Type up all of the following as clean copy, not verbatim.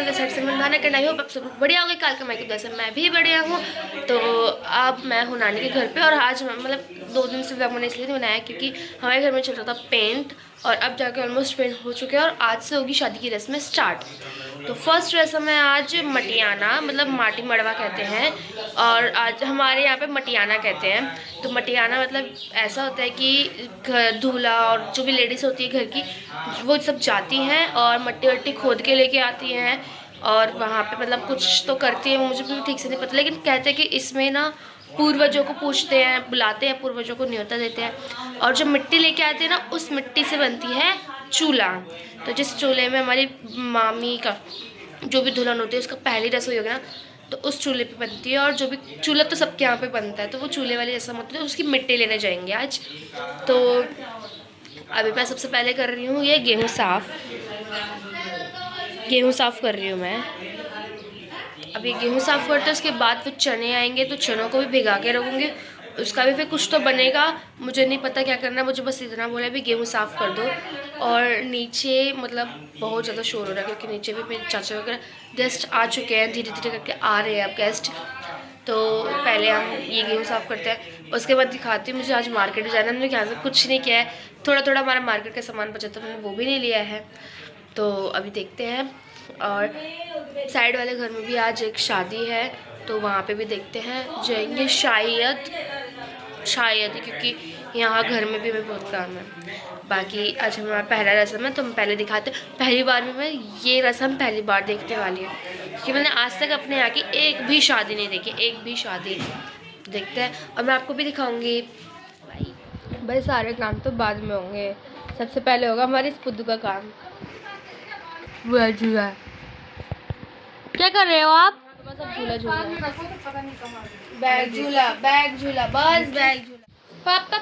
Channel side से खाना करना ही हो, आप सब बढ़िया हो गए। काल का मैं जैसे मैं भी बढ़िया हूँ। तो अब मैं हूँ नानी के घर पे, और आज मतलब 2 दिन से व्लॉग मैंने इसलिए नहीं बनाया क्योंकि हमारे घर में चल रहा था पेंट, और अब जाके ऑलमोस्ट पेंट हो चुके हैं और आज से होगी शादी की रस्में स्टार्ट। तो फर्स्ट रस्म है आज मटियाना, मतलब माटी मड़वा कहते हैं, और आज हमारे यहाँ पे मटियाना कहते हैं। तो मटियाना मतलब ऐसा होता है कि दूल्हा और जो भी लेडीज़ होती है घर की, वो सब जाती हैं और मट्टी वट्टी खोद के लेके आती हैं, और वहाँ पे मतलब कुछ तो करती है, मुझे भी ठीक से नहीं पता, लेकिन कहते हैं कि इसमें ना पूर्वजों को पूछते हैं, बुलाते हैं, पूर्वजों को न्योता देते हैं, और जो मिट्टी लेके आते हैं ना, उस मिट्टी से बनती है चूल्हा। तो जिस चूल्हे में हमारी मामी का जो भी दुल्हन होती है उसका पहली रसोई होगी ना, तो उस चूल्हे पे बनती है, और जो भी चूल्हा तो सबके यहाँ पे बनता है, तो वो चूल्हे वाली रस्म होती है, उसकी मिट्टी लेने जाएंगे आज। तो अभी मैं सबसे पहले कर रही हूँ ये गेहूँ साफ़ कर रही हूँ मैं। अभी गेहूँ साफ़ करते हैं, उसके बाद फिर चने आएंगे, तो चनों को भी भिगा के रखूँगी, उसका भी फिर कुछ तो बनेगा, मुझे नहीं पता क्या करना है, मुझे बस इतना बोला भी गेहूँ साफ़ कर दो। और नीचे मतलब बहुत ज़्यादा शोर हो रहा है क्योंकि नीचे भी मेरे चाचा वगैरह गेस्ट आ चुके हैं, धीरे धीरे करके आ रहे हैं अब गेस्ट। तो पहले हम ये गेहूँ साफ़ करते हैं, उसके बाद दिखाती हूँ। मुझे आज मार्केट जाना है, मैंने यहाँ से कुछ नहीं किया है, थोड़ा थोड़ा हमारा मार्केट का सामान बचा था, मैंने वो भी नहीं लिया है। तो अभी देखते हैं। और साइड वाले घर में भी आज एक शादी है, तो वहाँ पे भी देखते हैं, जाएंगे शायद क्योंकि यहाँ घर में भी हमें बहुत काम है। बाकी आज हमारा पहला रस्म है, तो हम पहले दिखाते हैं। पहली बार में मैं ये रस्म पहली बार देखने वाली हूँ क्योंकि मैंने आज तक अपने यहाँ की एक भी शादी नहीं देखी, एक भी शादी। देखते हैं, और मैं आपको भी दिखाऊंगी। भाई सारे काम तो बाद में होंगे, सबसे पहले होगा हमारे इस पुद्दू का काम। झूला क्या कर रहे हो आप? बस अब झूला बैग झूला बस बैग झूला। पापा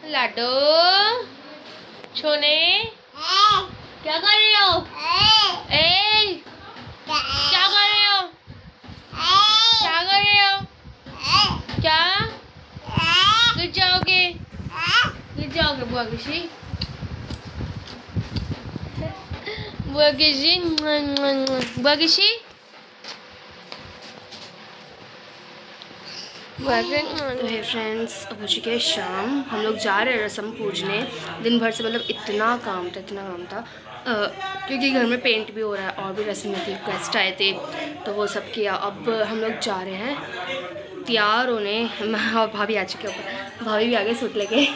लाडो छोने क्या कर रहे हो? क्या कर रहे हो? क्या गिर जाओगे बुआ किसी तो है फ्रेंड्स, अब हो चुकी है शाम, हम लोग जा रहे हैं रस्म पूजने। दिन भर से मतलब इतना काम था क्योंकि घर में पेंट भी हो रहा है और भी रस्में थी, गेस्ट आए थे, तो वो सब किया। अब हम लोग जा रहे हैं तैयार होने, और भाभी आ चुके ऊपर, भाभी भी आ गए सूट लेके।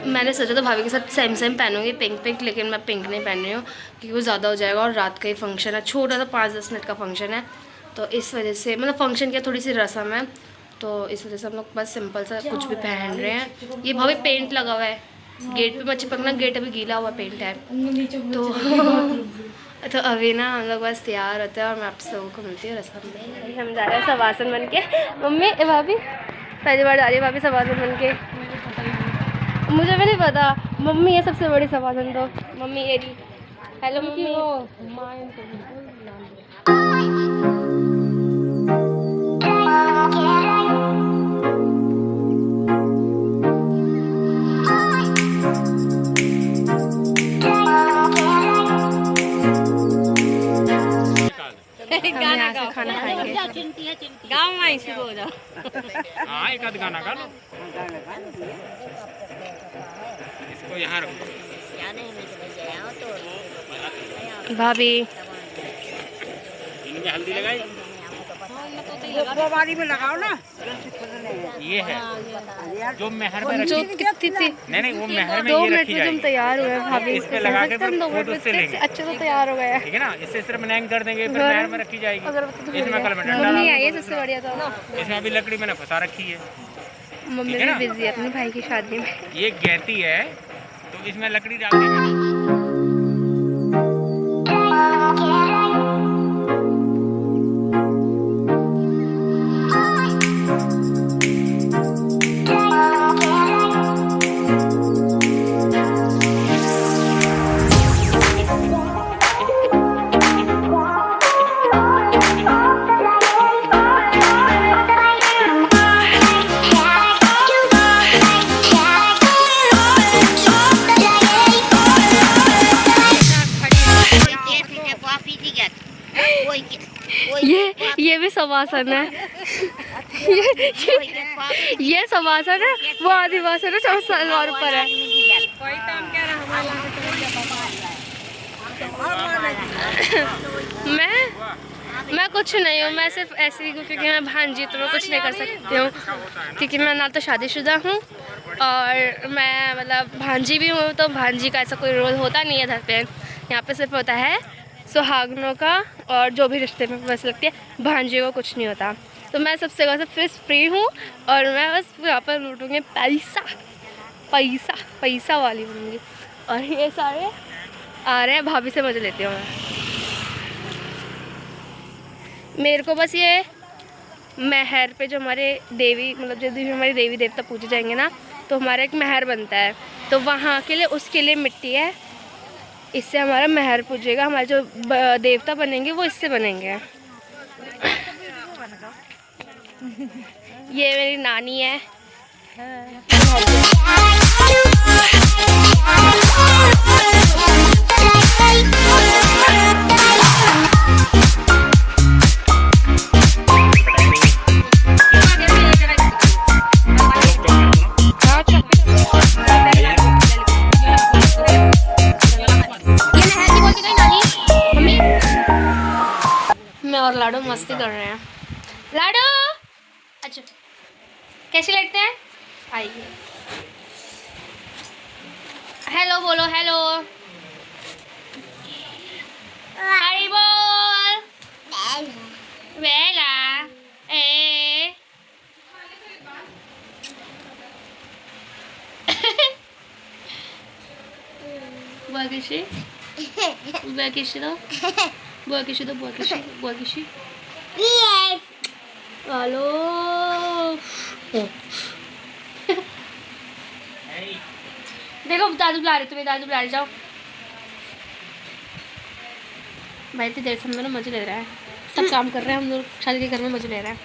मैंने सोचा था भाभी के साथ सेम पहनूंगी पिंक, लेकिन मैं पिंक नहीं पहन रही हूँ क्योंकि वो ज़्यादा हो जाएगा, और रात का ही फंक्शन है, छोटा सा 5-10 मिनट का फंक्शन है, तो इस वजह से मतलब फंक्शन की थोड़ी सी रस्म है, तो इस वजह से हम लोग बस सिंपल सा कुछ भी पहन रहे हैं। ये भाभी पेंट लगा हुआ है गेट पे, मत चिपकना, गेट अभी गीला हुआ पेंट है। तो अभी ना हम लोग बस तैयार होते हैं और मैं आप सबको को मिलती हूँ रस्म में। हम जा रहे हैं सवासन बन के। मम्मी भाभी पहली बार जा रही है भाभी सवासन बन के, मुझे भी नहीं पता, मम्मी है सबसे बड़ी सवासन। तो मम्मी ये रही। Hello mummy. गाना गाओ, खाना खाएंगे गाँव में शुरू हो जाओ। हाँ एक आध गाना गा लो, इसको यहाँ रखो। भाभी इनमें हल्दी लगाई, बारी में लगाओ ना। ये है जो मेहर में जो रखी, कितनी थी, नहीं वो मेहर में 2 ये मिनट रखी में तुम जाएगी। तैयार हुए भाभी, इस पे लगा के फिर 2 मिनट में उससे लेंगे, अच्छे से तैयार हो गया, ठीक है ना। इससे सिर्फ नैंग कर देंगे, फिर मेहर में रखी जाएगी। इसमें कल में डंडा मम्मी आई है सबसे बढ़िया। तो इसमें अभी लकड़ी मैंने फंसा रखी है, मम्मी भी बिजी है अपने भाई की शादी में। ये गहती है तो इसमें लकड़ी डाल दी। शवासन है। ये शवासन है, वो आदिवासन है, सब सलवार ऊपर है। मैं कुछ नहीं हूँ, मैं सिर्फ ऐसे ही हूँ क्योंकि मैं भांजी, तो मैं कुछ नहीं कर सकती हूँ क्योंकि मैं ना तो शादीशुदा हूँ और मैं मतलब भांजी भी हूँ। तो भांजी का ऐसा कोई रोल होता नहीं है घर पे, यहाँ पे सिर्फ होता है सुहागनों का, और जो भी रिश्ते में बस लगती है, भांजी को कुछ नहीं होता। तो मैं सबसे वैसे फ्री हूँ और मैं बस यहाँ पर लूटूँगी पैसा पैसा पैसा वाली बनूँगी। और ये सारे आ रहे हैं, भाभी से मजे लेती हूँ मैं। मेरे को बस ये महर पे जो हमारे देवी मतलब जो भी हमारे देवी देवता पूजे जाएंगे ना, तो हमारा एक महर बनता है, तो वहाँ के लिए उसके लिए मिट्टी है, इससे हमारा महर पूजेगा। हमारे जो देवता बनेंगे वो इससे बनेंगे। ये मेरी नानी है। और लाडो मस्ती कर रहे हैं। लाडो अच्छा कैसे लगते हैं? आइए हेलो बोलो, हेलो हरी बोल बेला ए बुआ किशी बुआ किशी दो बुआ किशी दो बुआ किशी बुआ किशी हेलो देखो दादू बुला रहे, तुम्हें दादू बुला रहे, जाओ भाई। इतनी देर से हम दोनों मजे ले रहा है, सब काम कर रहे हैं हम लोग शादी के घर में, मजे ले रहे हैं।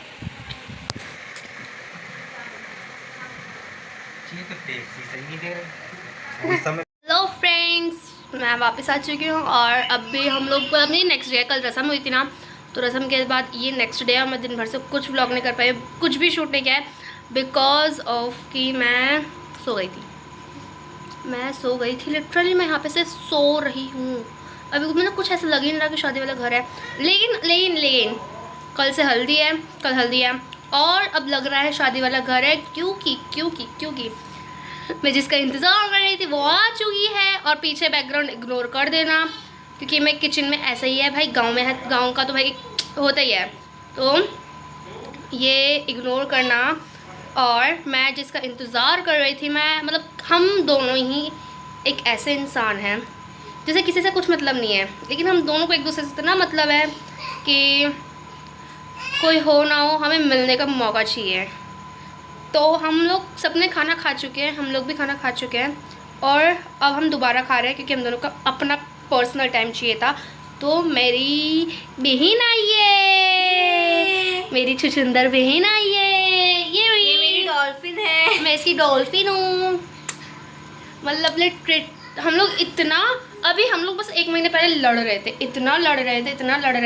हेलो फ्रेंड्स, मैं वापस आ चुकी हूँ और अभी हम लोग अपनी नेक्स्ट डे, कल रस्म हुई थी ना, तो रस्म के बाद ये नेक्स्ट डे है। मैं दिन भर से कुछ व्लॉग नहीं कर पाई, कुछ भी शूट नहीं किया है, बिकॉज ऑफ कि मैं सो गई थी लिटरली। मैं यहाँ पे से सो रही हूँ। अभी मैंने कुछ ऐसा लग ही नहीं रहा कि शादी वाला घर है, लेकिन कल से हल्दी है, कल हल्दी है और अब लग रहा है शादी वाला घर है, क्योंकि मैं जिसका इंतज़ार कर रही थी वो आ चुकी है। और पीछे बैकग्राउंड इग्नोर कर देना क्योंकि मैं किचन में ऐसा ही है भाई, गांव में है, गांव का तो भाई होता ही है, तो ये इग्नोर करना। और मैं जिसका इंतज़ार कर रही थी, मैं मतलब हम दोनों ही एक ऐसे इंसान हैं जैसे किसी से कुछ मतलब नहीं है, लेकिन हम दोनों को एक दूसरे से इतना मतलब है कि कोई हो ना हो हमें मिलने का मौका चाहिए। तो हम लोग सबने खाना खा चुके हैं, हम लोग भी खाना खा चुके हैं और अब हम दोबारा खा रहे हैं क्योंकि हम दोनों का अपना पर्सनल टाइम चाहिए था। तो मेरी बहन आई है, मेरी छुछुंदर बहन आई है, ये मेरी डॉल्फिन है, मैं इसकी डॉल्फिन हूँ। मतलब हम लोग इतना, अभी हम लोग बस 1 महीने पहले लड़ रहे थे, इतना लड़ रहे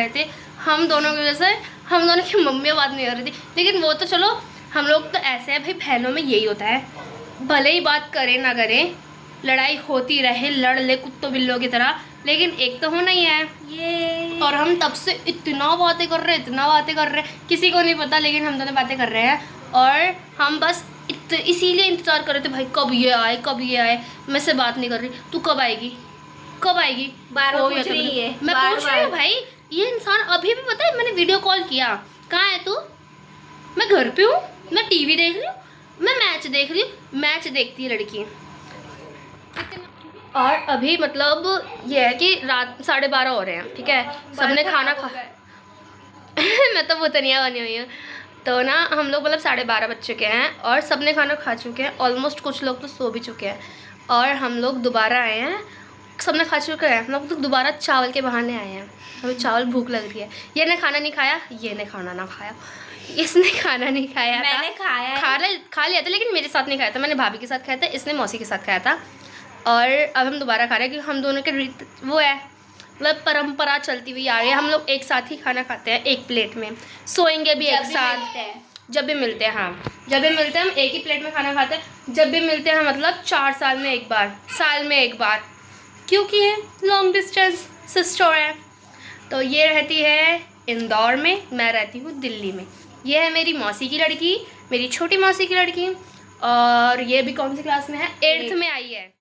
थे हम दोनों की वजह से। हम दोनों की मम्मियाँ बात नहीं कर रही थी, लेकिन वो तो चलो हम लोग तो ऐसे हैं भाई, बहनों में यही होता है, भले ही बात करें ना करें, लड़ाई होती रहे, लड़ ले कुत्तों बिल्लों की तरह, लेकिन एक तो होना ही है ये। और हम तब से इतना बातें कर रहे हैं, किसी को नहीं पता, लेकिन हम दोनों बातें कर रहे हैं। और हम बस इसीलिए इंतज़ार कर रहे थे भाई, कब ये आए। मैं से बात नहीं कर रही, तू कब आएगी बार पूछ रही है, मैं पूछ रही हूँ भाई। ये इंसान अभी भी पता है, मैंने वीडियो कॉल किया, कहाँ है तू? मैं घर पे हूँ, मैं टीवी देख रही हूँ, मैं मैच देख रही हूँ। मैच देखती है लड़की। और अभी मतलब ये है कि रात 12:30 हो रहे हैं, ठीक है, सबने खाना खा मैं तो भूतनिया बनी हुई हूँ। तो ना हम लोग मतलब 12:30 बज चुके हैं और सबने खाना खा चुके हैं, ऑलमोस्ट कुछ लोग तो सो भी चुके हैं। और हम लोग दोबारा आए हैं, सबने खा चुके हैं, हम लोग तो दोबारा चावल के बहाने आए हैं। हमें चावल भूख लग रही है। ये ने खाना नहीं खाया, ये ने खाना ना खाया, इसने खाना नहीं खाया, मैंने खा लिया था, लेकिन मेरे साथ नहीं खाया था, मैंने भाभी के साथ खाया था, इसने मौसी के साथ खाया था। और अब हम दोबारा खा रहे हैं क्योंकि हम दोनों के वो है मतलब परंपरा चलती हुई आ रही है। हम लोग एक साथ ही खाना खाते हैं, एक प्लेट में, सोएंगे भी एक साथ, जब भी मिलते हैं। हाँ, जब भी मिलते हैं हम एक ही प्लेट में खाना खाते हैं। जब भी मिलते हैं मतलब 4 साल में एक बार, साल में एक बार, क्योंकि ये लॉन्ग डिस्टेंस सिस्टर है। तो ये रहती है इंदौर में, मैं रहती हूँ दिल्ली में। ये है मेरी मौसी की लड़की, मेरी छोटी मौसी की लड़की, और ये भी कौन सी क्लास में है, 8th में आई है।